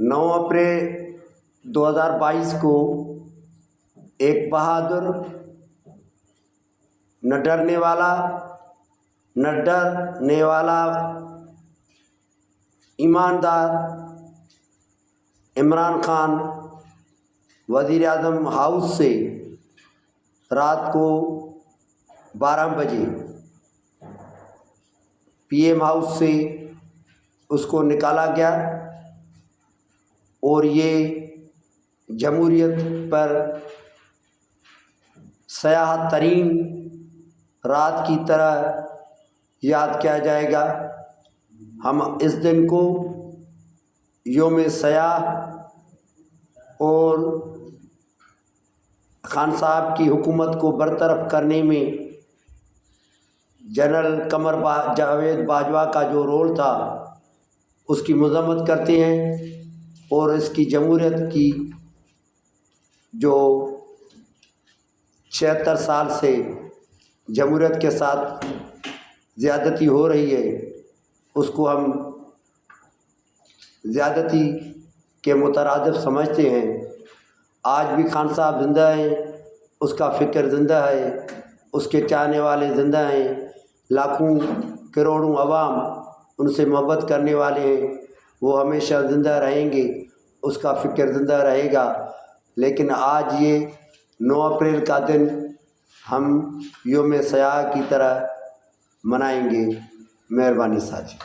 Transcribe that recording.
9 अप्रैल 2022 को एक बहादुर, न डरने वाला ईमानदार इमरान खान वज़ीर आज़म हाउस से रात को 12 बजे PM हाउस से उसको निकाला गया और ये जमहूरियत पर सयाह तरीन रात की तरह याद किया जाएगा। हम इस दिन को यौम सयाह और खान साहब की हुकूमत को बरतरफ करने में जनरल कमर जावेद बाजवा का जो रोल था उसकी मज़म्मत करते हैं और इसकी जमहूरियत की जो 76 साल से जमहूरियत के साथ ज़्यादती हो रही है उसको हम ज़्यादती के मुतरादिफ समझते हैं। आज भी खान साहब ज़िंदा हैं, उसका फ़िक्र ज़िंदा है, उसके चाहने वाले ज़िंदा हैं, लाखों करोड़ों अवाम उनसे मोहब्बत करने वाले हैं, वो हमेशा ज़िंदा रहेंगे, उसका फ़िक्र ज़िंदा रहेगा। लेकिन आज ये 9 अप्रैल का दिन हम यौम सयाह की तरह मनाएंगे। मेहरबानी साथी।